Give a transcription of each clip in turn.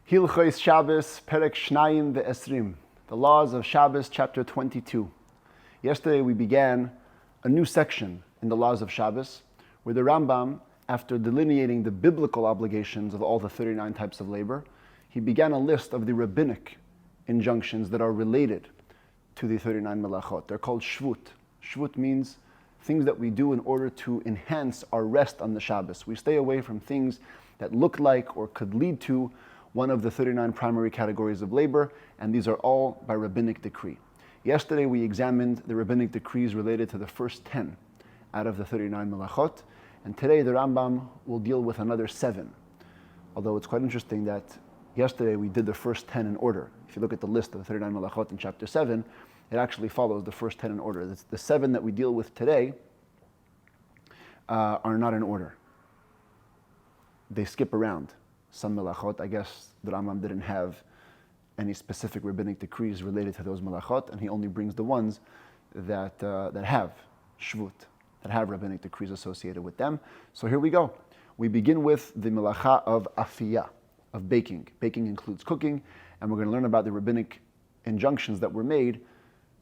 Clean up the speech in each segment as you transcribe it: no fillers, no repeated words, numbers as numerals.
Hilchos Shabbos, Perek Shnayim ve'Esrim, the laws of Shabbos, chapter 22. Yesterday we began a new section in the laws of Shabbos, where the Rambam, after delineating the biblical obligations of all the 39 types of labor, he began a list of the rabbinic injunctions that are related to the 39 melachot. They're called shvut. Shvut means things that we do in order to enhance our rest on the Shabbos. We stay away from things that look like or could lead to one of the 39 primary categories of labor, and these are all by rabbinic decree. Yesterday we examined the rabbinic decrees related to the first 10 out of the 39 melachot, and today the Rambam will deal with another 7. Although it's quite interesting that yesterday we did the first 10 in order. If you look at the list of the 39 melachot in chapter 7, it actually follows the first 10 in order. The 7 that we deal with today are not in order. They skip around. Some melachot, I guess the Rambam didn't have any specific rabbinic decrees related to those melachot, and he only brings the ones that have shvut, that have rabbinic decrees associated with them. So here we go. We begin with the melacha of afiyah, of baking. Baking includes cooking, and we're going to learn about the rabbinic injunctions that were made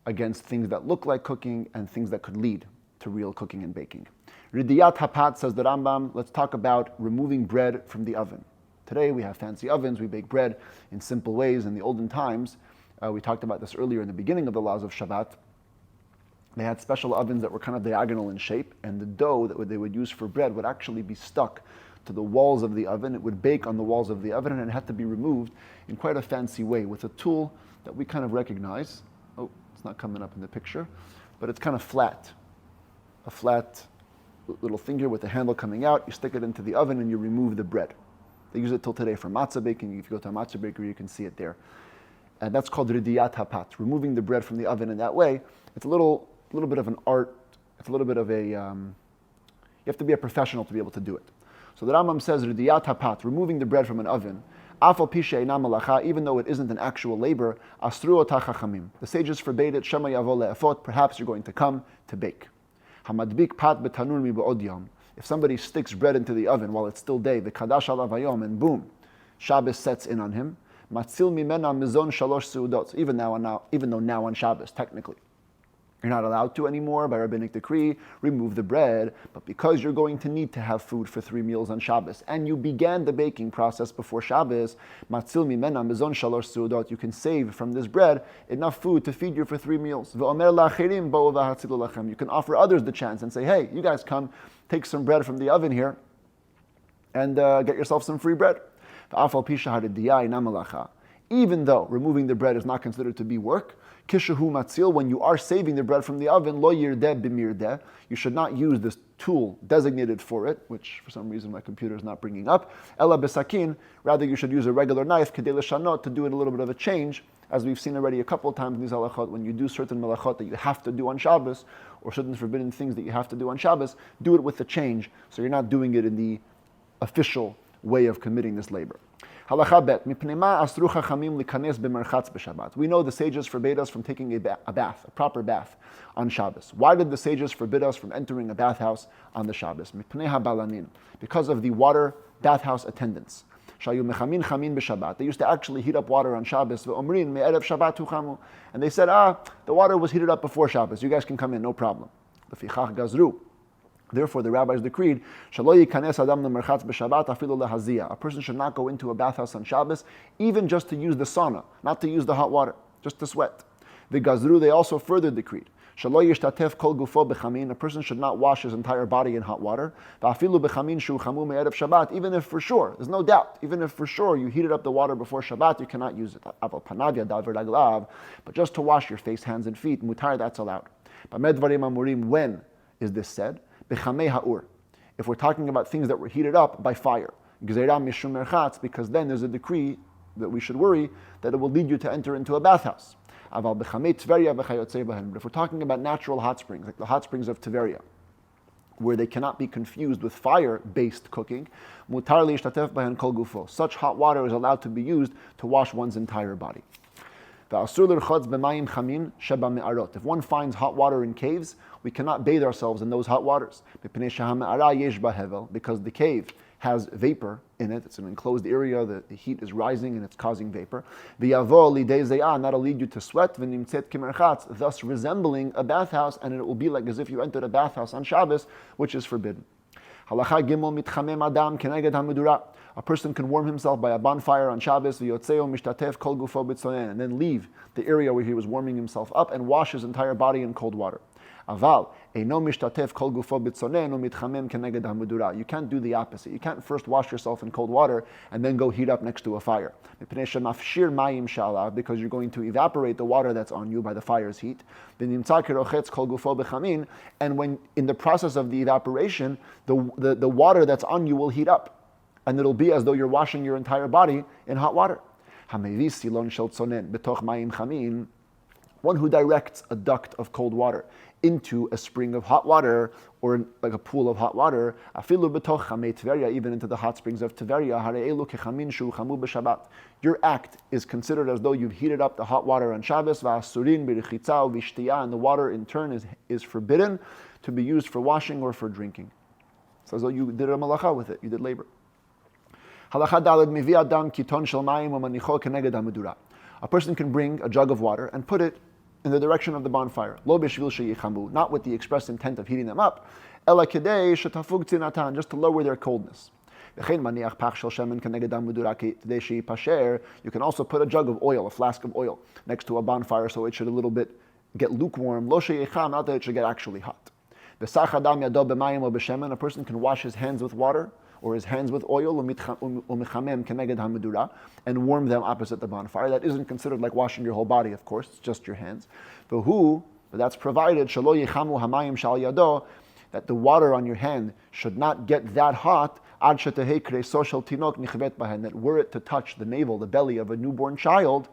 against things that look like cooking and things that could lead to real cooking and baking. Ridiyat hapat, says the Rambam, let's talk about removing bread from the oven. Today we have fancy ovens, we bake bread in simple ways. In the olden times, we talked about this earlier in the beginning of the laws of Shabbat, they had special ovens that were kind of diagonal in shape, and the dough that they would use for bread would actually be stuck to the walls of the oven. It would bake on the walls of the oven, and it had to be removed in quite a fancy way with a tool that we kind of recognize. Oh, it's not coming up in the picture, but it's kind of flat. A flat little finger with a handle coming out, you stick it into the oven and you remove the bread. They use it till today for matzah baking. If you go to a matzah bakery, you can see it there. And that's called ridiyat hapat, removing the bread from the oven in that way. It's a little bit of an art. It's a little bit of a, you have to be a professional to be able to do it. So the Rambam says ridiyat hapat, removing the bread from an oven, afal pisha eina malacha, even though it isn't an actual labor, asru ota chachamim. The sages forbade it, shema yavo le'efot, perhaps you're going to come to bake. Hamadbik pat betanur mi ba'od yom. If somebody sticks bread into the oven while it's still day, the kadash alav hayom, and boom, Shabbos sets in on him. Matzil mimena mizon shalosh seudot. Even though now on Shabbos, technically, you're not allowed to anymore by rabbinic decree remove the bread, but because you're going to need to have food for 3 meals on Shabbos, and you began the baking process before Shabbos, matzil mimena mizon shalosh seudot, you can save from this bread enough food to feed you for 3 meals. Ve'omer la'achirim bo'u v'hatzilu lachem. You can offer others the chance and say, hey, you guys come, take some bread from the oven here, and get yourself some free bread. Even though removing the bread is not considered to be work, kishahu matzil, when you are saving the bread from the oven, lo yirdeh b'mirdeh, you should not use this tool designated for it, which for some reason my computer is not bringing up, ela besakin, rather you should use a regular knife, kedei l'shanot, to do it a little bit of a change, as we've seen already a couple of times in these halachot. When you do certain melachot that you have to do on Shabbos, or certain forbidden things that you have to do on Shabbos, do it with the change, so you're not doing it in the official way of committing this labor. Halacha bet, mipnei asru chachamim likanes b'merchatz b'Shabbat. We know the sages forbade us from taking a bath, a proper bath, on Shabbos. Why did the sages forbid us from entering a bathhouse on the Shabbos? Mipnei habalanin, because of the water bathhouse attendants. Shayu mechamin chamin b'Shabbat. They used to actually heat up water on Shabbos. Ve'omrin me'erev Shabbat huchamu. And they said, the water was heated up before Shabbos. You guys can come in, no problem. Lefichach gazru. Therefore, the rabbis decreed, a person should not go into a bathhouse on Shabbos, even just to use the sauna, not to use the hot water, just to sweat. The gazru, they also further decreed, a person should not wash his entire body in hot water, even if for sure, there's no doubt, even if for sure you heated up the water before Shabbat, you cannot use it. But just to wash your face, hands, and feet, mutar, that's allowed. When is this said? If we're talking about things that were heated up by fire, because then there's a decree that we should worry that it will lead you to enter into a bathhouse. But if we're talking about natural hot springs, like the hot springs of Tveria, where they cannot be confused with fire-based cooking, such hot water is allowed to be used to wash one's entire body. If one finds hot water in caves, we cannot bathe ourselves in those hot waters, because the cave has vapor in it. It's an enclosed area. The heat is rising and it's causing vapor. V'yavo lidei ze'ah, that'll lead you to sweat. V'nimtzet kimerchatz, thus resembling a bathhouse, and it will be like as if you entered a bathhouse on Shabbos, which is forbidden. Halacha gimel mitchamem adam keneged hamedura. A person can warm himself by a bonfire on Shabbos, v'yotzeo mishtatef kol gufo b'tzonen, and then leave the area where he was warming himself up and wash his entire body in cold water. Aval eino mishtatef kol gufo b'tzonen u'mitchamem keneged hamedura. You can't do the opposite. You can't first wash yourself in cold water and then go heat up next to a fire. Because you're going to evaporate the water that's on you by the fire's heat. And when in the process of the evaporation, the water that's on you will heat up. And it'll be as though you're washing your entire body in hot water. One who directs a duct of cold water into a spring of hot water, or like a pool of hot water, even into the hot springs of Tveria, your act is considered as though you've heated up the hot water on Shabbos, and the water in turn is forbidden to be used for washing or for drinking. So as though you did a malacha with it, you did labor. A person can bring a jug of water and put it in the direction of the bonfire, not with the express intent of heating them up, just to lower their coldness. You can also put a jug of oil, a flask of oil, next to a bonfire so it should a little bit get lukewarm, not that it should get actually hot. A person can wash his hands with water or his hands with oil, and warm them opposite the bonfire. That isn't considered like washing your whole body, of course, it's just your hands. But that's provided, that the water on your hand should not get that hot, that were it to touch the navel, the belly of a newborn child,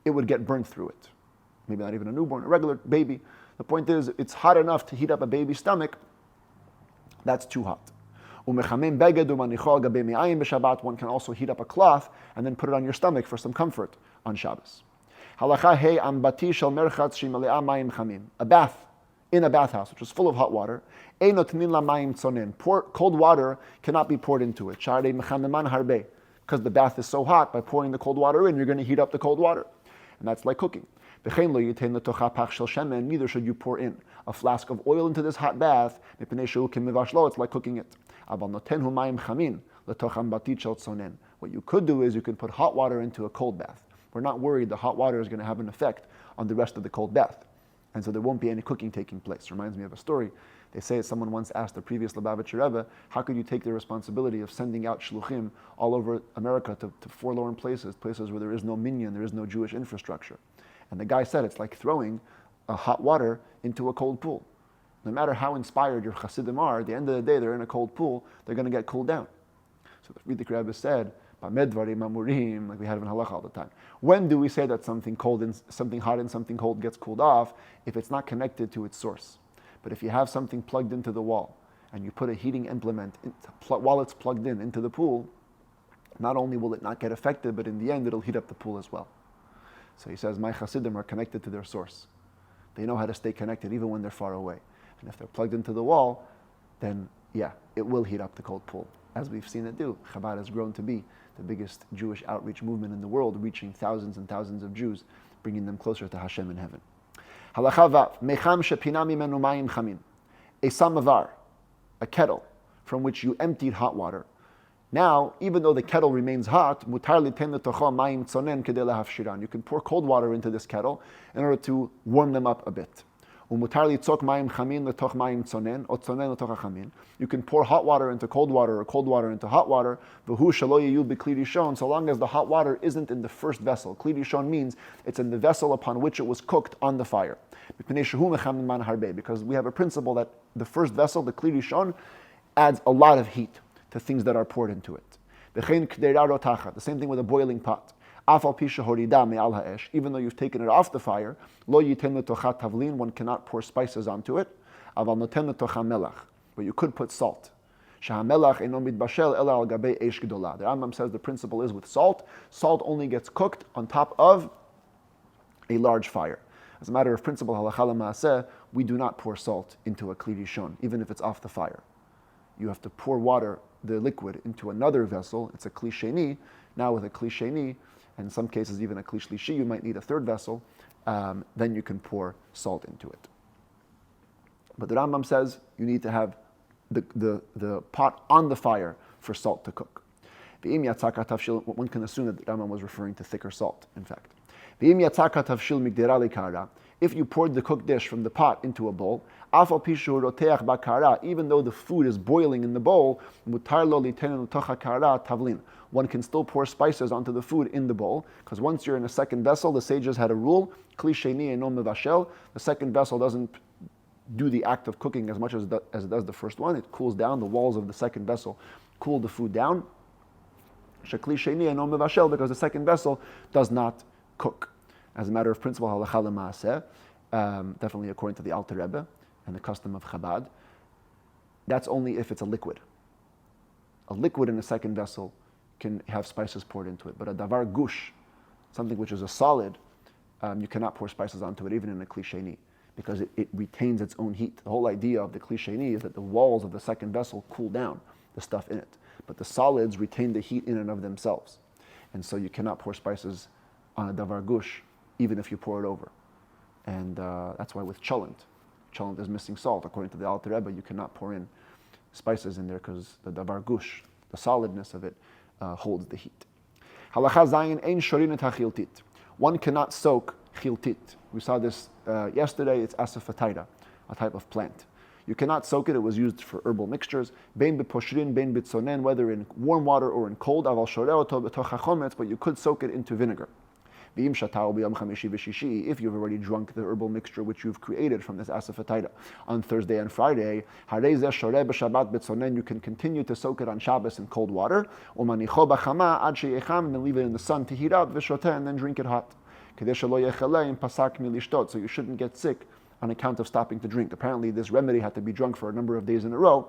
it would get burnt through it. Maybe not even a newborn, a regular baby. The point is, it's hot enough to heat up a baby's stomach. That's too hot. One can also heat up a cloth and then put it on your stomach for some comfort on Shabbos. A bath in a bathhouse, which is full of hot water, cold water cannot be poured into it. Because the bath is so hot, by pouring the cold water in, you're going to heat up the cold water. And that's like cooking. Neither should you pour in a flask of oil into this hot bath. It's like cooking it. What you could do is you could put hot water into a cold bath. We're not worried the hot water is going to have an effect on the rest of the cold bath. And so there won't be any cooking taking place. Reminds me of a story. They say someone once asked the previous Lubavitcher Rebbe, how could you take the responsibility of sending out shluchim all over America to forlorn places where there is no minyan, there is no Jewish infrastructure? And the guy said it's like throwing hot water into a cold pool. No matter how inspired your Hasidim are, at the end of the day, they're in a cold pool, they're going to get cooled down. So the Frierdiker Rebbe said, like we have in Halacha all the time. When do we say that something cold and something hot and something cold gets cooled off? If it's not connected to its source. But if you have something plugged into the wall and you put a heating implement while it's plugged into the pool, not only will it not get affected, but in the end it'll heat up the pool as well. So he says, my Hasidim are connected to their source. They know how to stay connected even when they're far away. And if they're plugged into the wall, then it will heat up the cold pool, as we've seen it do. Chabad has grown to be the biggest Jewish outreach movement in the world, reaching thousands and thousands of Jews, bringing them closer to Hashem in heaven. Halacha vav, mecham shepina mimenu mayim chamim. A samovar, a kettle, from which you emptied hot water. Now, even though the kettle remains hot, mutar liten letocho mayim tzonen kedei lahafshiran. You can pour cold water into this kettle in order to warm them up a bit. You can pour hot water into cold water or cold water into hot water. So long as the hot water isn't in the first vessel. Kli rishon means it's in the vessel upon which it was cooked on the fire. Because we have a principle that the first vessel, the Kli rishon, adds a lot of heat to things that are poured into it. The same thing with a boiling pot. Even though you've taken it off the fire, one cannot pour spices onto it, but you could put salt. The Rambam says the principle is with salt only gets cooked on top of a large fire. As a matter of principle, halacha l'maaseh, we do not pour salt into a kli rishon, even if it's off the fire. You have to pour water the liquid into another vessel, it's a kli sheni. Now with a kli sheni, and in some cases even a kli shlishi, you might need a third vessel, then you can pour salt into it. But the Rambam says you need to have the pot on the fire for salt to cook. One can assume that the Rambam was referring to thicker salt, in fact. If you poured the cooked dish from the pot into a bowl, even though the food is boiling in the bowl, one can still pour spices onto the food in the bowl, because once you're in a second vessel, the sages had a rule, the second vessel doesn't do the act of cooking as much as it does the first one. It cools down. The walls of the second vessel cool the food down. Because the second vessel does not cook. As a matter of principle, halacha l'maaseh, definitely according to the Alter Rebbe and the custom of Chabad, that's only if it's a liquid. A liquid in a second vessel can have spices poured into it. But a davar gush, something which is a solid, you cannot pour spices onto it, even in a kli sheni, because it retains its own heat. The whole idea of the kli sheni is that the walls of the second vessel cool down the stuff in it. But the solids retain the heat in and of themselves. And so you cannot pour spices on a davar gush, even if you pour it over. And that's why with cholent is missing salt. According to the Alter Rebbe, you cannot pour in spices in there because the davar gush, the solidness of it, holds the heat. Halacha zayin ein shorinat hachiltit. One cannot soak chiltit. We saw this yesterday. It's asafoetida, a type of plant. You cannot soak it. It was used for herbal mixtures. Bein b'poshrin, bein b'tzonen, whether in warm water or in cold. Aval shoreh oto b'toch hachometz, but you could soak it into vinegar. V'im shatau b'yom chamishi v'shishi, if you've already drunk the herbal mixture which you've created from this asafoetida on Thursday and Friday, harei zeh shoreh b'shabbat b'tzonen, you can continue to soak it on Shabbos in cold water. Umanicho b'chama ad sheyecham, and then leave it in the sun to heat up, v'shoteh, and then drink it hot. Kedei shelo yechaleh im pasak milishtot, so you shouldn't get sick on account of stopping to drink. Apparently this remedy had to be drunk for a number of days in a row.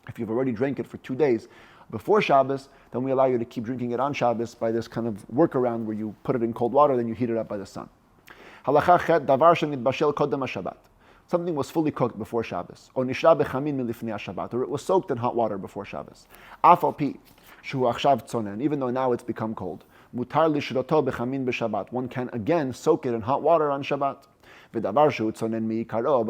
If you've already drank it for 2 days before Shabbos, then we allow you to keep drinking it on Shabbos by this kind of workaround where you put it in cold water, then you heat it up by the sun. Halacha chet, davar shenitbashel kodem haShabbat. Something was fully cooked before Shabbos, or nishra bechamin milifnei haShabbat, or it was soaked in hot water before Shabbos. Afal pi, shu achshav tzonen, even though now it's become cold. Mutar lishroto bechamin b'Shabbat. One can again soak it in hot water on Shabbat. But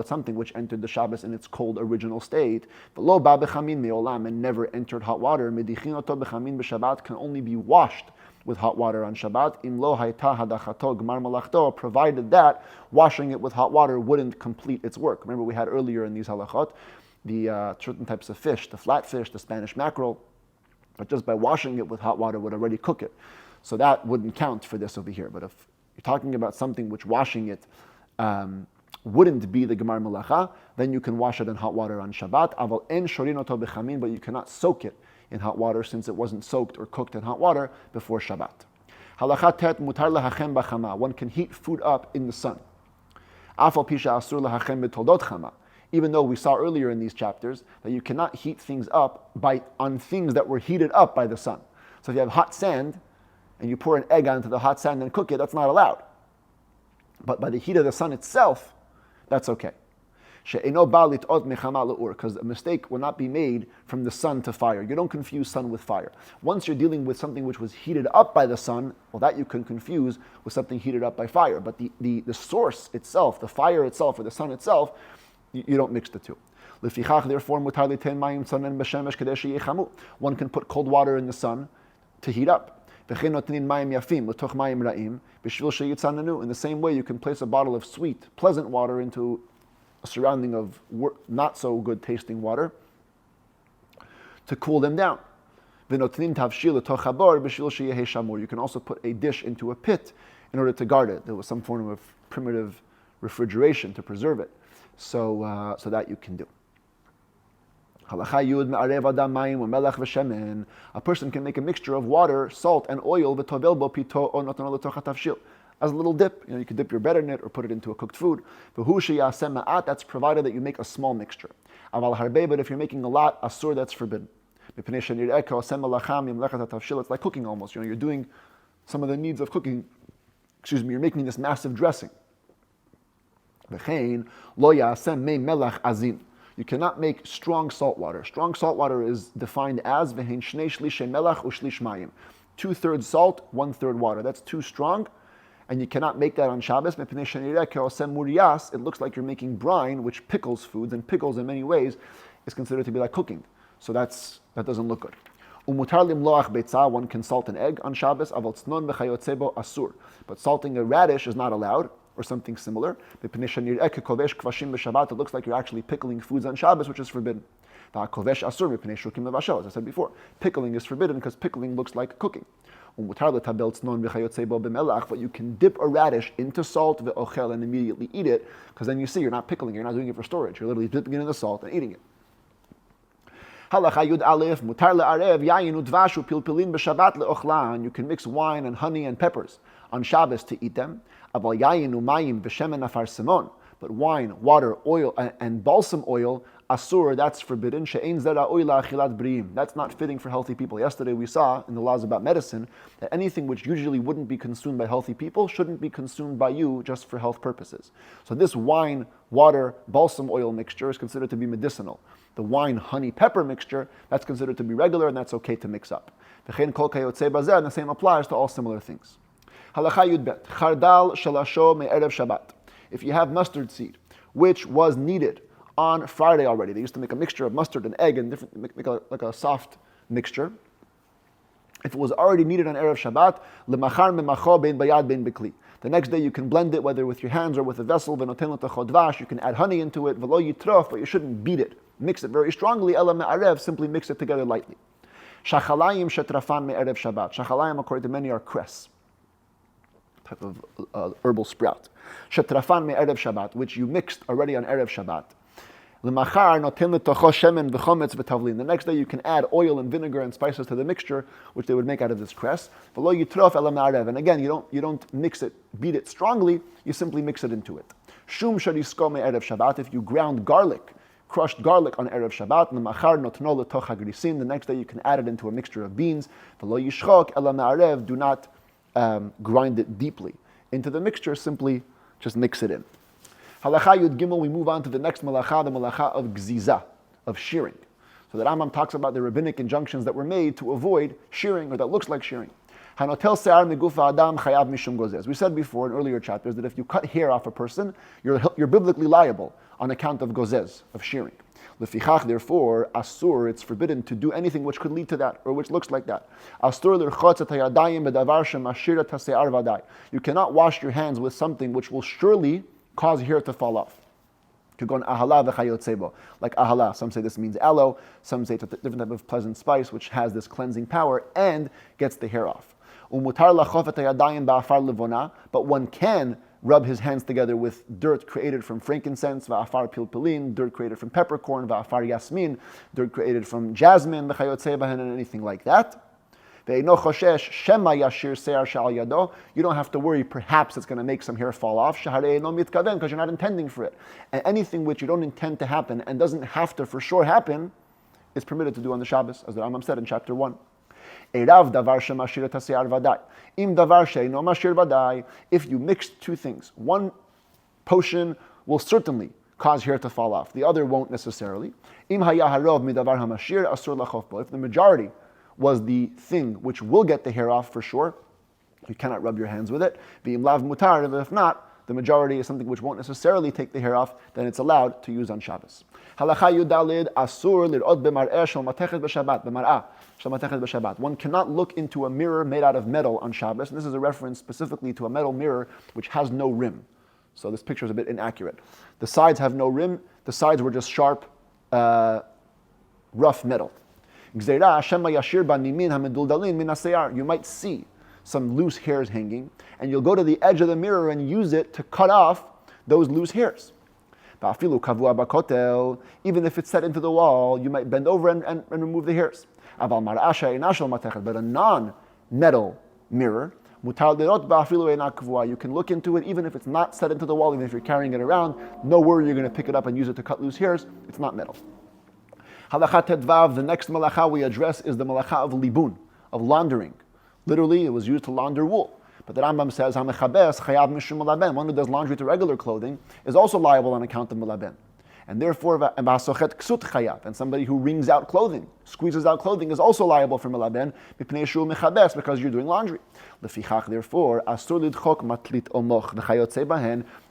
something which entered the Shabbos in its cold original state, and never entered hot water, can only be washed with hot water on Shabbat, provided that washing it with hot water wouldn't complete its work. Remember we had earlier in these halachot, the certain types of fish, the flatfish, the Spanish mackerel, but just by washing it with hot water would already cook it. So that wouldn't count for this over here. But if you're talking about something which washing it wouldn't be the gemar melacha, then you can wash it in hot water on Shabbat. Aval en shorin oto bechamin, but you cannot soak it in hot water since it wasn't soaked or cooked in hot water before Shabbat. Halacha tet mutar lahachem b'chama. One can heat food up in the sun. Afal pisha asur lahachem b'toldot chama. Even though we saw earlier in these chapters that you cannot heat things up on things that were heated up by the sun. So if you have hot sand and you pour an egg onto the hot sand and cook it, that's not allowed. But by the heat of the sun itself, that's okay. Because a mistake will not be made from the sun to fire. You don't confuse sun with fire. Once you're dealing with something which was heated up by the sun, well, that you can confuse with something heated up by fire. But the source itself, the fire itself, or the sun itself, you don't mix the two. Therefore, one can put cold water in the sun to heat up. In the same way, you can place a bottle of sweet, pleasant water into a surrounding of not so good tasting water to cool them down. You can also put a dish into a pit in order to guard it. There was some form of primitive refrigeration to preserve it, so that you can do. A person can make a mixture of water, salt, and oil as a little dip. You can dip your bread in it or put it into a cooked food. That's provided that you make a small mixture. But if you're making a lot, asur, that's forbidden. It's like cooking almost. You're doing some of the needs of cooking. You're making this massive dressing. You cannot make strong salt water. Strong salt water is defined as v'hein shnei shlish melach u'shlish mayim. 2/3 salt, 1/3 water. That's too strong, and you cannot make that on Shabbos. It looks like you're making brine, which pickles foods, and pickles in many ways is considered to be like cooking. So that doesn't look good. One can salt an egg on Shabbos, asur. But salting a radish is not allowed, or something similar. It looks like you're actually pickling foods on Shabbos, which is forbidden. As I said before, pickling is forbidden because pickling looks like cooking. But you can dip a radish into salt and immediately eat it, because then you see you're not pickling, you're not doing it for storage. You're literally dipping it in the salt and eating it. You can mix wine and honey and peppers on Shabbos to eat them. But wine, water, oil, and balsam oil, asur, that's forbidden. That's not fitting for healthy people. Yesterday we saw in the laws about medicine that anything which usually wouldn't be consumed by healthy people shouldn't be consumed by you just for health purposes. So this wine, water, balsam oil mixture is considered to be medicinal. The wine, honey, pepper mixture, that's considered to be regular, and that's okay to mix up. And the same applies to all similar things. If you have mustard seed, which was kneaded on Friday already, they used to make a mixture of mustard and egg and make a soft mixture. If it was already kneaded on Erev Shabbat, the next day you can blend it, whether with your hands or with a vessel. You can add honey into it, but you shouldn't beat it. Mix it very strongly. Simply mix it together lightly. Shachalayim, according to many, are cress, type of herbal sprout. Shetrafan me'erev Shabbat, which you mixed already on Erev Shabbat. The next day you can add oil and vinegar and spices to the mixture, which they would make out of this cress. And again, you don't mix it, beat it strongly, you simply mix it into it. If you ground garlic, crushed garlic on Erev Shabbat, the next day you can add it into a mixture of beans. Do not grind it deeply into the mixture, simply just mix it in. Halacha Yud Gimel, we move on to the next malacha, the malacha of gziza, of shearing. So the Rambam talks about the rabbinic injunctions that were made to avoid shearing, or that looks like shearing. Hanotel se'ar migufa adam chayav mishum gozez. We said before in earlier chapters that if you cut hair off a person, you're biblically liable on account of gozez, of shearing. Lefichach, therefore, asur, it's forbidden to do anything which could lead to that, or which looks like that. Asur l'rchotz et hayadayim bedavar shemashir et hase'ar vaday. You cannot wash your hands with something which will surely cause hair to fall off. Like ahala, some say this means aloe, some say it's a different type of pleasant spice which has this cleansing power and gets the hair off. But one can rub his hands together with dirt created from frankincense, va'afar pilpilin, dirt created from peppercorn, va'afar yasmin, dirt created from jasmine, and anything like that. You don't have to worry, perhaps it's going to make some hair fall off, because you're not intending for it. And anything which you don't intend to happen and doesn't have to for sure happen is permitted to do on the Shabbos, as the Rambam said in chapter 1. If you mix two things, one potion will certainly cause hair to fall off, the other won't necessarily. If the majority was the thing which will get the hair off for sure, you cannot rub your hands with it. If not, the majority is something which won't necessarily take the hair off, then it's allowed to use on Shabbos. Halacha Yudalid, asur lir'ot b'mar'eh shel matechet b'shabbat, b'mar'ah shel matechet b'shabbat. One cannot look into a mirror made out of metal on Shabbos, and this is a reference specifically to a metal mirror which has no rim. So this picture is a bit inaccurate. The sides have no rim, the sides were just sharp, rough metal. You might see some loose hairs hanging, and you'll go to the edge of the mirror and use it to cut off those loose hairs. Even if it's set into the wall, you might bend over and remove the hairs. But a non-metal mirror, you can look into it even if it's not set into the wall, even if you're carrying it around. No worry, you're going to pick it up and use it to cut loose hairs. It's not metal. Halacha Tedvav, the next malacha we address is the malacha of libun, of laundering. Literally, it was used to launder wool. But the Rambam says, one who does laundry to regular clothing is also liable on account of malaben. And therefore, and somebody who wrings out clothing, squeezes out clothing, is also liable for melaben because you're doing laundry. Therefore,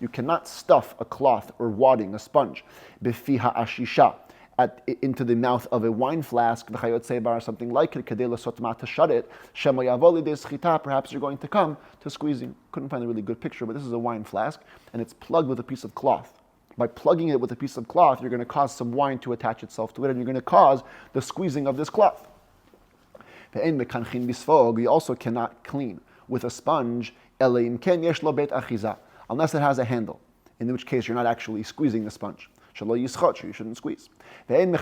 you cannot stuff a cloth or wadding, a sponge, into the mouth of a wine flask, or something like it, to shut it. Perhaps you're going to come to squeezing. Couldn't find a really good picture, but this is a wine flask, and it's plugged with a piece of cloth. By plugging it with a piece of cloth, you're going to cause some wine to attach itself to it, and you're going to cause the squeezing of this cloth. You also cannot clean with a sponge, unless it has a handle, in which case you're not actually squeezing the sponge. You shouldn't squeeze. You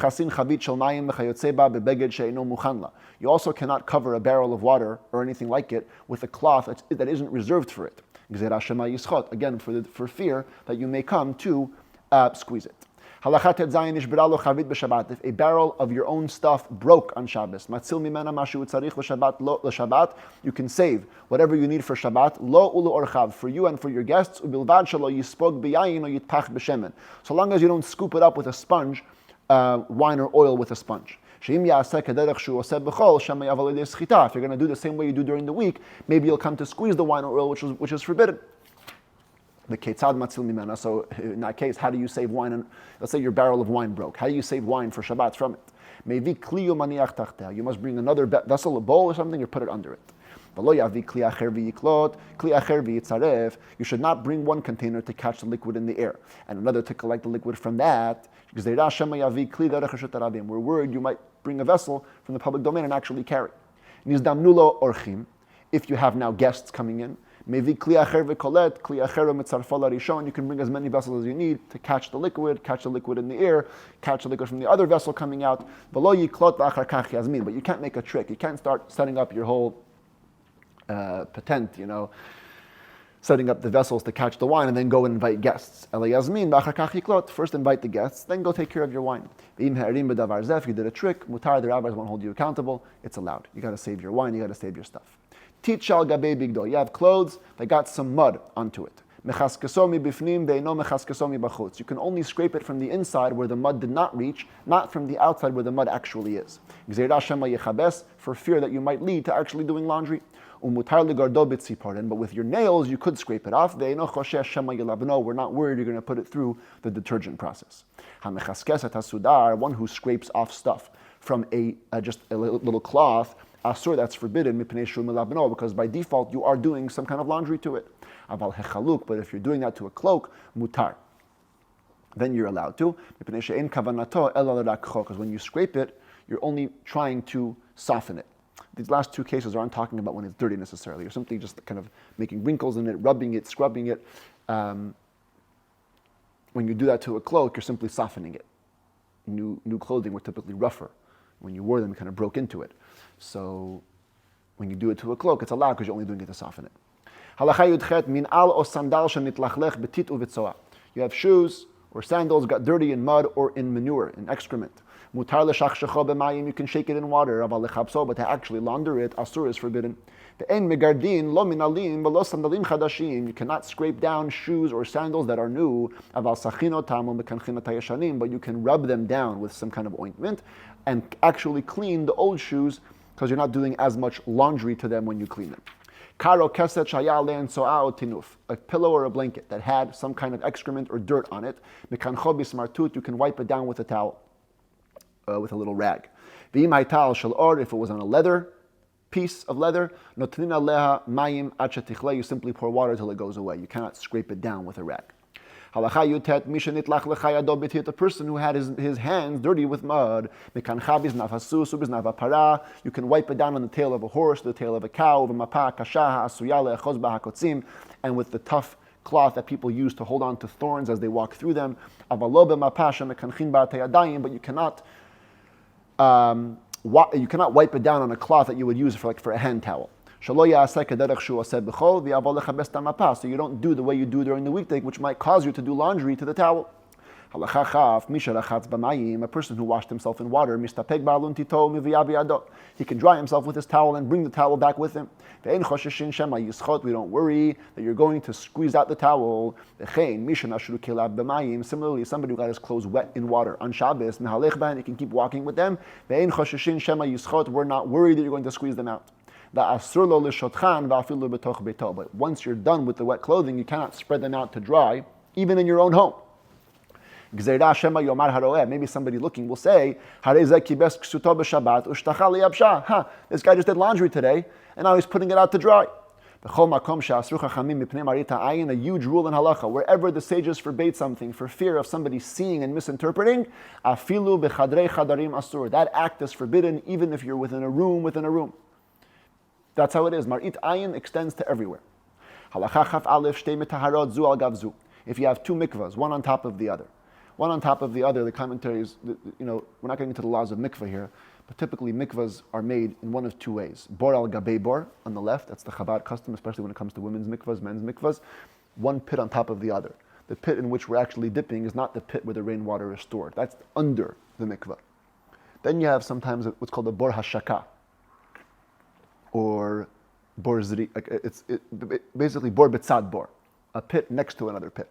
also cannot cover a barrel of water or anything like it with a cloth that isn't reserved for it. Again, for fear that you may come to squeeze it. If a barrel of your own stuff broke on Shabbos, you can save whatever you need for Shabbat, for you and for your guests, so long as you don't scoop it up with a sponge, wine or oil with a sponge. If you're going to do the same way you do during the week, maybe you'll come to squeeze the wine or oil, which is forbidden. The ketzad matzil mimena. So in that case, how do you save wine? And let's say your barrel of wine broke. How do you save wine for Shabbat from it? You must bring another vessel, a bowl or something, or put it under it. You should not bring one container to catch the liquid in the air, and another to collect the liquid from that. We're worried you might bring a vessel from the public domain and actually carry. If you have now guests coming in, you can bring as many vessels as you need to catch the liquid in the air, catch the liquid from the other vessel coming out. But you can't make a trick. You can't start setting up your whole patent, setting up the vessels to catch the wine and then go and invite guests. First invite the guests, then go take care of your wine. If you did a trick, mutar, the rabbis won't hold you accountable. It's allowed. You got to save your wine, you got to save your stuff. Tichal gabe bigdo. You have clothes that got some mud onto it. You can only scrape it from the inside where the mud did not reach, not from the outside where the mud actually is. For fear that you might lead to actually doing laundry. But with your nails, you could scrape it off. We're not worried you're going to put it through the detergent process. One who scrapes off stuff from just a little cloth, asur, that's forbidden, because by default you are doing some kind of laundry to it. But if you're doing that to a cloak, mutar, then you're allowed to. Because when you scrape it, you're only trying to soften it. These last two cases aren't talking about when it's dirty necessarily. You're simply just kind of making wrinkles in it, rubbing it, scrubbing it. When you do that to a cloak, you're simply softening it. New clothing were typically rougher. When you wore them, you kind of broke into it. So when you do it to a cloak, it's allowed because you're only doing it to soften it. You have shoes or sandals got dirty in mud or in manure, in excrement. You can shake it in water, but to actually launder it, asur, is forbidden. You cannot scrape down shoes or sandals that are new, but you can rub them down with some kind of ointment and actually clean the old shoes because you're not doing as much laundry to them when you clean them. A pillow or a blanket that had some kind of excrement or dirt on it, you can wipe it down with a towel, with a little rag. If it was on a leather, piece of leather, you simply pour water till it goes away. You cannot scrape it down with a rag. The person who had his hands dirty with mud, you can wipe it down on the tail of a horse, the tail of a cow, and with the tough cloth that people use to hold on to thorns as they walk through them. But you cannot wipe it down on a cloth that you would use for a hand towel. So you don't do the way you do during the weekday, which might cause you to do laundry to the towel. Halacha chaf, misha rachatz b'mayim, a person who washed himself in water, mistapeg ba'alun tito miviya biyado. He can dry himself with his towel and bring the towel back with him. Ve'en chosheshin shema yischot, we don't worry that you're going to squeeze out the towel. Ve'chein, misha nashru kilab b'mayim, similarly, somebody who got his clothes wet in water on Shabbos, mehalech b'hen, he can keep walking with them. Ve'en chosheshin shema yischot, we're not worried that you're going to squeeze them out. But once you're done with the wet clothing, you cannot spread them out to dry, even in your own home. Maybe somebody looking will say, this guy just did laundry today, and now he's putting it out to dry. A huge rule in halacha, wherever the sages forbade something for fear of somebody seeing and misinterpreting, that act is forbidden even if you're within a room. That's how it is. Marit ayin extends to everywhere. Halacha chaf aleph shtei metaharot zu al gav zu. If you have two mikvahs, one on top of the other, the commentaries, we're not getting into the laws of mikvah here, but typically mikvahs are made in one of two ways. Bor al gabei bor on the left, that's the Chabad custom, especially when it comes to women's mikvahs, men's mikvahs. One pit on top of the other. The pit in which we're actually dipping is not the pit where the rainwater is stored. That's under the mikvah. Then you have sometimes what's called a bor hashaka, or bor zri, basically bor betzad bor, a pit next to another pit.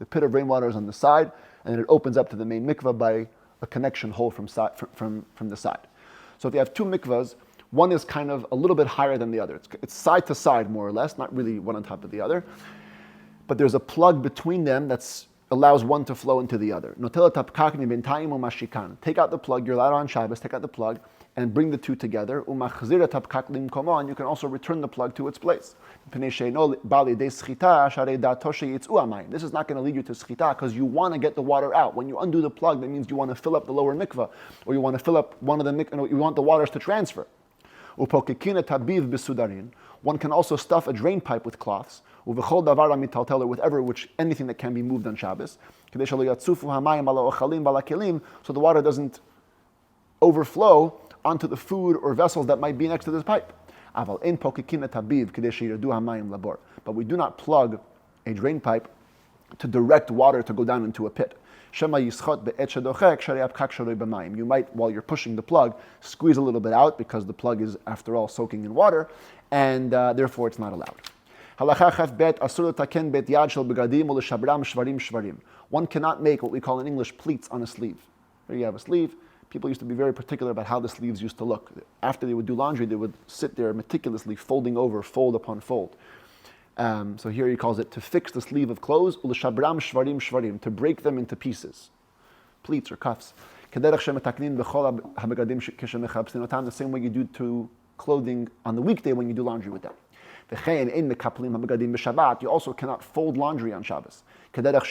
The pit of rainwater is on the side, and it opens up to the main mikvah by a connection hole from the side. So if you have two mikvahs, one is kind of a little bit higher than the other. It's side to side, more or less, not really one on top of the other. But there's a plug between them that allows one to flow into the other. Take out the plug, you're allowed on Shabbos, take out the plug, and bring the two together. And you can also return the plug to its place. This is not going to lead you to schita because you want to get the water out. When you undo the plug, that means you want to fill up the lower mikvah, or you want to fill up one of the you want the waters to transfer. One can also stuff a drain pipe with cloths, or anything that can be moved on Shabbos, so the water doesn't overflow onto the food or vessels that might be next to this pipe. But we do not plug a drain pipe to direct water to go down into a pit. You might, while you're pushing the plug, squeeze a little bit out because the plug is, after all, soaking in water, and therefore it's not allowed. One cannot make what we call in English pleats on a sleeve. Here you have a sleeve. People used to be very particular about how the sleeves used to look. After they would do laundry, they would sit there meticulously folding over, fold upon fold. So here he calls it to fix the sleeve of clothes, to break them into pieces, pleats or cuffs. The same way you do to clothing on the weekday when you do laundry with them. You also cannot fold laundry on Shabbos, like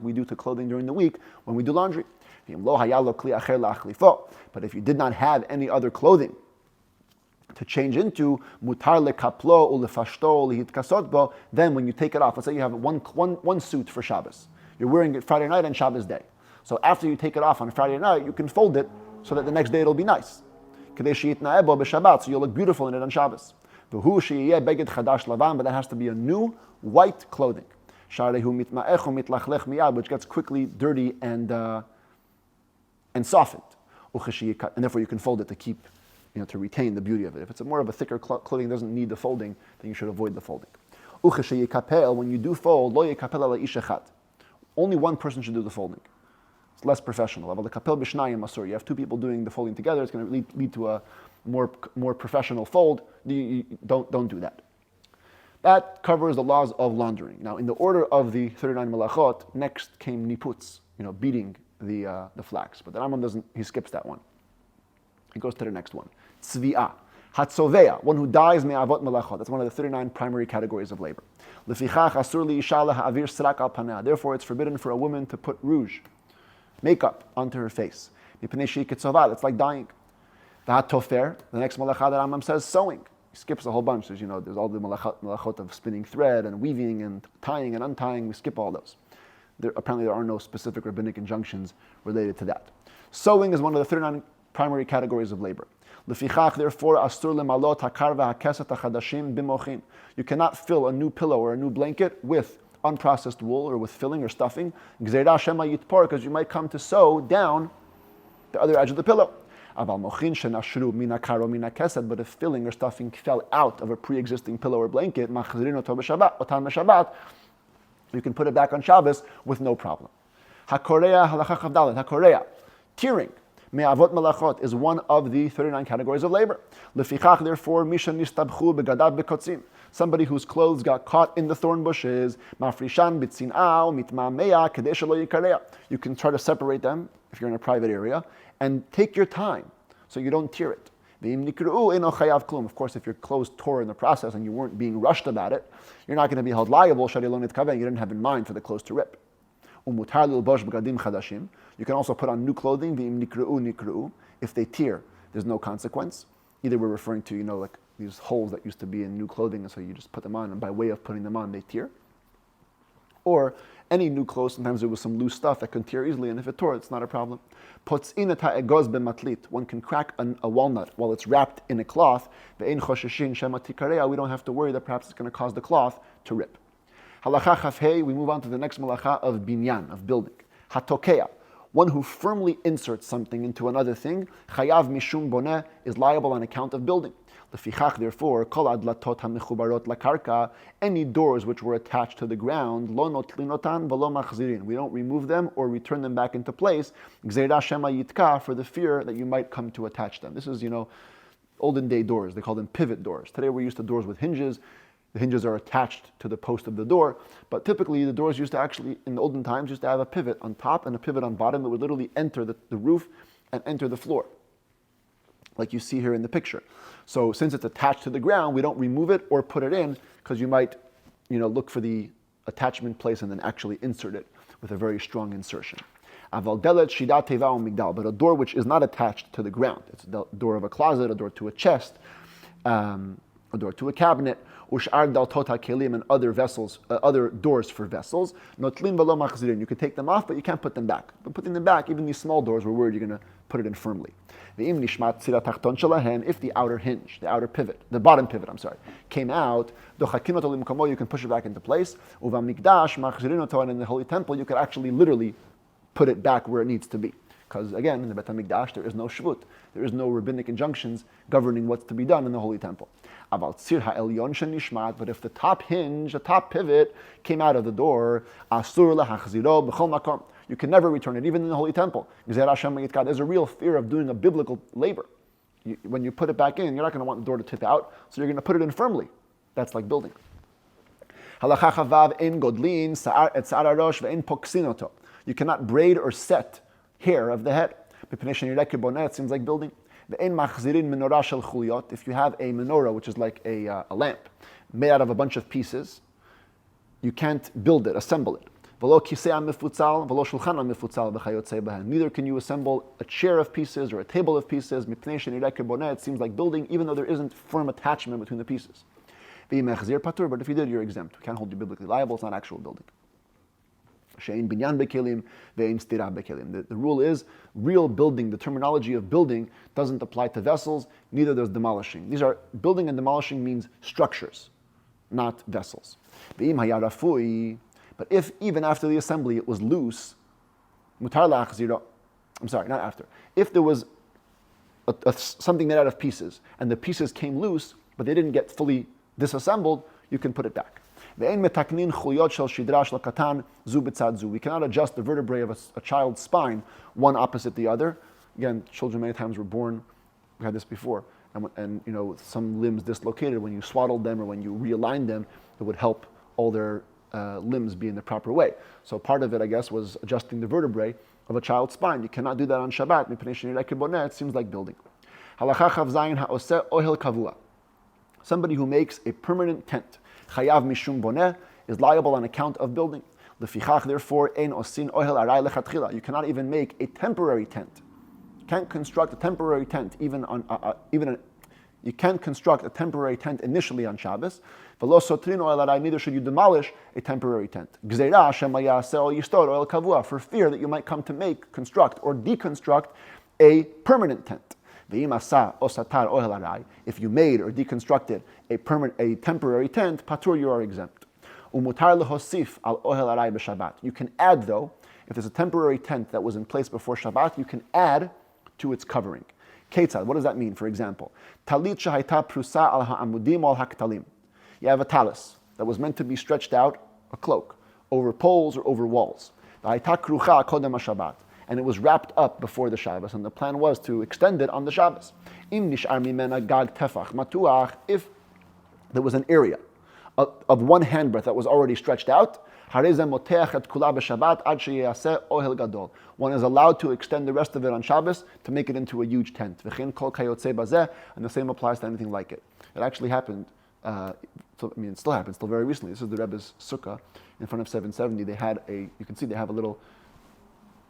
we do to clothing during the week when we do laundry. But if you did not have any other clothing to change into, then when you take it off, let's say you have one suit for Shabbos. You're wearing it Friday night and Shabbos day. So after you take it off on Friday night, you can fold it so that the next day it'll be nice. So you'll look beautiful in it on Shabbos. But that has to be a new white clothing, which gets quickly dirty and softened. And therefore you can fold it to keep, to retain the beauty of it. If it's more of a thicker clothing, doesn't need the folding, then you should avoid the folding. When you do fold, only one person should do the folding. It's less professional. You have two people doing the folding together, it's going to lead to a more professional fold. Don't do that. That covers the laws of laundering. Now, in the order of the 39 malachot, next came niputz, beating the flax. But the Rambam he skips that one. He goes to the next one. Tzvi'ah. Hatzoveya, one who dies me'avot malachot. That's one of the 39 primary categories of labor. Lefichach asur li'isha ha'avir srak al paneh. Therefore, it's forbidden for a woman to put rouge, makeup, onto her face. It's like dying. The hatofer, the next malacha that Rambam says, sewing. He skips a whole bunch. There's all the malachot of spinning thread and weaving and tying and untying. We skip all those. Apparently there are no specific rabbinic injunctions related to that. Sewing is one of the 39 primary categories of labor. Lefichach, therefore, astur lemalot hakarva hakeset hachadashim bimochin. You cannot fill a new pillow or a new blanket with unprocessed wool or with filling or stuffing, gzeira shema yitpor, because you might come to sew down the other edge of the pillow. But if filling or stuffing fell out of a pre-existing pillow or blanket, you can put it back on Shabbos with no problem. Hakorea, tearing, me'avot malachot, is one of the 39 categories of labor. Lefichach, therefore, misha nistabchu begadav bekotzim, somebody whose clothes got caught in the thorn bushes, mafrishan bitzin'ah mitma'meya kadesh lo yikareya. You can try to separate them if you're in a private area, and take your time so you don't tear it. Of course, if your clothes tore in the process and you weren't being rushed about it, you're not going to be held liable. You didn't have in mind for the clothes to rip. You can also put on new clothing. If they tear, there's no consequence. Either we're referring to, like these holes that used to be in new clothing, and so you just put them on, and by way of putting them on, they tear. Or any new clothes, sometimes there was some loose stuff that can tear easily, and if it tore, it's not a problem. One can crack a walnut while it's wrapped in a cloth. We don't have to worry that perhaps it's going to cause the cloth to rip. Halacha chafhei, we move on to the next malacha of binyan, of building. Hatokea, one who firmly inserts something into another thing, chayav mishum boneh, is liable on account of building. Lefichach, therefore, kol adlatot hamechubarot lakarka, any doors which were attached to the ground, lo notlinotan v'lo machzirin, we don't remove them or return them back into place, gzeira shema yitka, for the fear that you might come to attach them. This is, olden day doors. They call them pivot doors. Today we're used to doors with hinges. The hinges are attached to the post of the door, but typically the doors used to actually, in the olden times, used to have a pivot on top and a pivot on bottom that would literally enter the roof and enter the floor, like you see here in the picture. So since it's attached to the ground, we don't remove it or put it in, because you might, look for the attachment place and then actually insert it with a very strong insertion. But a door which is not attached to the ground, it's a door of a closet, a door to a chest, a door to a cabinet, ush'ar daltot hakelim, and other vessels, other doors for vessels. Notlin v'lo machzirin. You can take them off, but you can't put them back. But putting them back, even these small doors, we're worried you're going to put it in firmly. V'im nishmat tzira tachton shelahen, if the outer hinge, the outer pivot, the bottom pivot, came out, dochakinot limkomo, you can push it back into place. Uvamikdash machzirin, and in the holy temple, you could actually literally put it back where it needs to be. Because again, in the Bet HaMikdash, there is no shvut. There is no rabbinic injunctions governing what's to be done in the holy temple. About tzir ha'elyon shenishmat, but if the top hinge, the top pivot, came out of the door, asur lahachziro b'chol makom, you can never return it, even in the holy temple. There's a real fear of doing a biblical labor. When you put it back in, you're not going to want the door to tip out, so you're going to put it in firmly. That's like building. Halacha chavav in godlin sa'ar et sa'ar arosh ve'in poksinoto. You cannot braid or set hair of the head. It seems like building. If you have a menorah, which is like a lamp, made out of a bunch of pieces, you can't build it, assemble it. Neither can you assemble a chair of pieces or a table of pieces. It seems like building, even though there isn't firm attachment between the pieces. But if you did, you're exempt. We can't hold you biblically liable. It's not actual building. The rule is, real building, the terminology of building doesn't apply to vessels, neither does demolishing. Building and demolishing means structures, not vessels. But if even after the assembly it was loose, if there was something made out of pieces, and the pieces came loose, but they didn't get fully disassembled, you can put it back. We cannot adjust the vertebrae of a child's spine, one opposite the other. Again, children many times were born, we had this before, and some limbs dislocated. When you swaddled them or when you realigned them, it would help all their limbs be in the proper way. So part of it, I guess, was adjusting the vertebrae of a child's spine. You cannot do that on Shabbat. It seems like building. Somebody who makes a permanent tent, chayav mishum boneh, is liable on account of building. Lefichach, therefore, ein osin ohel aray lechatchila. You cannot even make a temporary tent. You can't construct a temporary tent you can't construct a temporary tent initially on Shabbos. V'lo sotrin ohel aray, neither should you demolish a temporary tent. Gzeira shema yaseh ol yistor ohel kavua, for fear that you might come to construct or deconstruct a permanent tent. If you made or deconstructed a temporary tent, patur, you are exempt. Umutar lehosif al ohel aray b'Shabbat. You can add, though, if there's a temporary tent that was in place before Shabbat, you can add to its covering. Ketzad, what does that mean? For example, talit shahayta prusa al ha'amudim al haktalim. You have a talis that was meant to be stretched out, a cloak, over poles or over walls. V'hayta krucha kodem haShabbat. And it was wrapped up before the Shabbos, and the plan was to extend it on the Shabbos. Im nish'ar mimena gag tefach matuach, if there was an area of one handbreadth that was already stretched out, one is allowed to extend the rest of it on Shabbos to make it into a huge tent. And the same applies to anything like it. It actually happened, it still happens, still very recently. This is the Rebbe's sukkah in front of 770. They have a little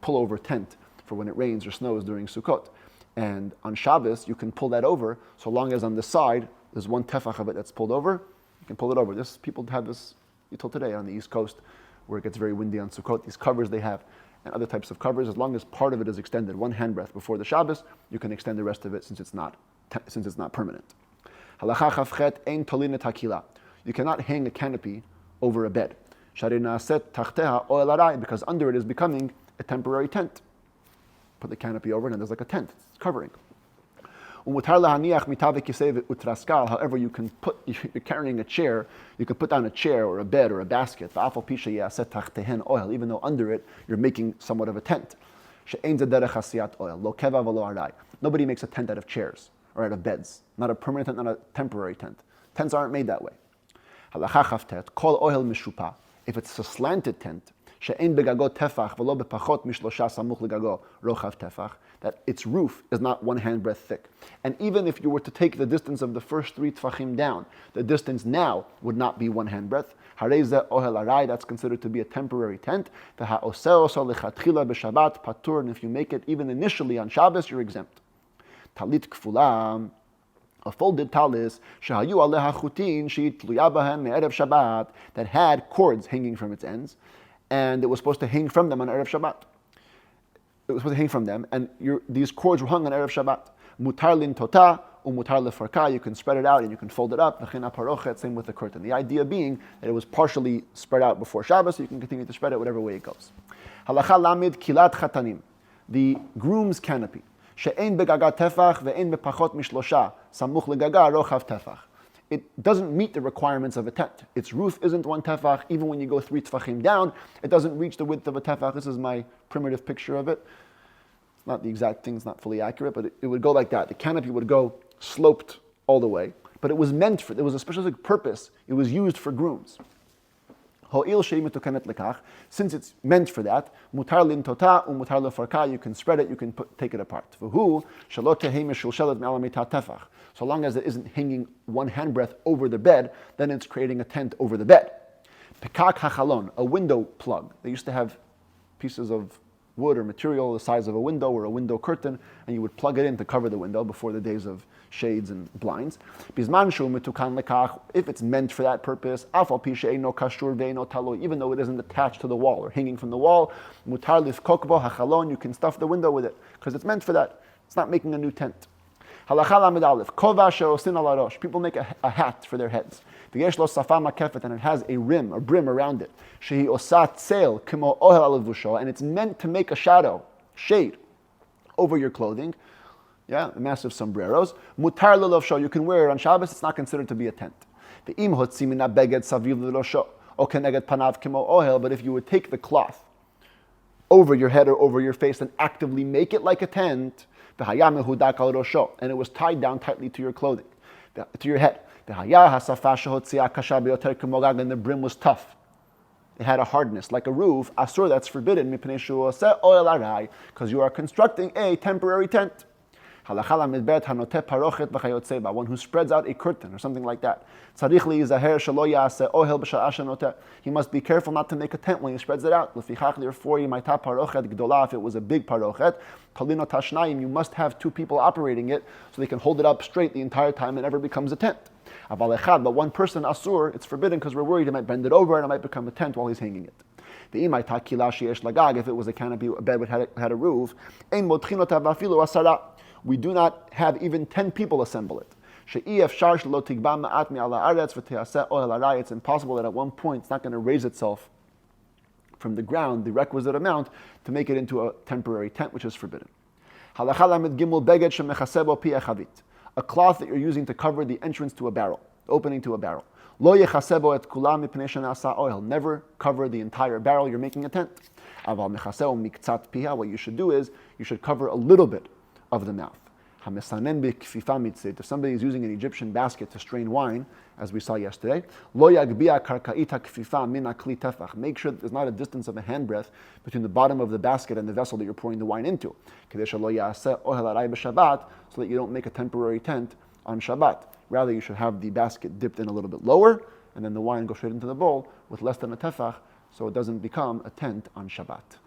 pullover tent for when it rains or snows during Sukkot. And on Shabbos, you can pull that over, so long as on the side, there's one tefach of it that's pulled over, you can pull it over. People have this until today on the East Coast, where it gets very windy on Sukkot. These covers they have, and other types of covers, as long as part of it is extended, one handbreadth before the Shabbos, you can extend the rest of it since it's not permanent. Halacha chafchet ein tolinet hakila. You cannot hang a canopy over a bed. Because under it is becoming a temporary tent. Put the canopy over it and there's like a tent, it's covering. However, you're carrying a chair, you can put down a chair or a bed or a basket, even though under it you're making somewhat of a tent. Nobody makes a tent out of chairs or out of beds. Not a permanent tent, not a temporary tent. Tents aren't made that way. If it's a slanted tent, that its roof is not one handbreadth thick. And even if you were to take the distance of the first 3 tfachim down, the distance now would not be one handbreadth. That's considered to be a temporary tent. And if you make it even initially on Shabbos, you're exempt. Talit kfula, a folded talis, that had cords hanging from its ends, and it was supposed to hang from them on Erev Shabbat. It was supposed to hang from them, and these cords were hung on Erev Shabbat. Mutar lin tota, umutar lefarka, you can spread it out and you can fold it up. Same with the curtain. The idea being that it was partially spread out before Shabbos, so you can continue to spread it whatever way it goes. Halacha lamid kilat chatanim, the groom's canopy. She'ein begaga tefach ve'ein bepachot mishlosha, samuch legaga rochav tefach. It doesn't meet the requirements of a tent. Its roof isn't one tefach. Even when you go 3 tefachim down, it doesn't reach the width of a tefach. This is my primitive picture of it. It's not the exact thing, it's not fully accurate, but it would go like that. The canopy would go sloped all the way, but it was meant for, there was a specific purpose. It was used for grooms. Since it's meant for that, mutar lin tota umutar lefarka, you can spread it, you can take it apart. So long as it isn't hanging one handbreadth over the bed, then it's creating a tent over the bed. Pekak hachalon, a window plug. They used to have pieces of wood or material the size of a window or a window curtain, and you would plug it in to cover the window before the days of shades and blinds. If it's meant for that purpose, even though it isn't attached to the wall or hanging from the wall, you can stuff the window with it because it's meant for that. It's not making a new tent. People make a hat for their heads. And it has a brim around it. And it's meant to make a shade over your clothing. Yeah, massive sombreros. Mutar lelovsho, you can wear it on Shabbos, it's not considered to be a tent. But if you would take the cloth over your head or over your face and actively make it like a tent, and it was tied down tightly to your clothing, to your head. And the brim was tough. It had a hardness, like a roof. Asur, that's forbidden, because you are constructing a temporary tent. One who spreads out a curtain or something like that. He must be careful not to make a tent when he spreads it out. Therefore, if it was a big parochet, you must have 2 people operating it so they can hold it up straight the entire time. It never becomes a tent. But one person, asur, it's forbidden because we're worried he might bend it over and it might become a tent while he's hanging it. If it was a canopy, a bed had a roof, we do not have even 10 people assemble it. It's impossible that at one point it's not going to raise itself from the ground, the requisite amount, to make it into a temporary tent, which is forbidden. A cloth that you're using to cover the entrance to a barrel, the opening to a barrel. Never cover the entire barrel, you're making a tent. What you should do is, you should cover a little bit of the mouth. If somebody is using an Egyptian basket to strain wine, as we saw yesterday, make sure that there's not a distance of a handbreadth between the bottom of the basket and the vessel that you're pouring the wine into, so that you don't make a temporary tent on Shabbat. Rather, you should have the basket dipped in a little bit lower, and then the wine goes straight into the bowl with less than a tefach, so it doesn't become a tent on Shabbat.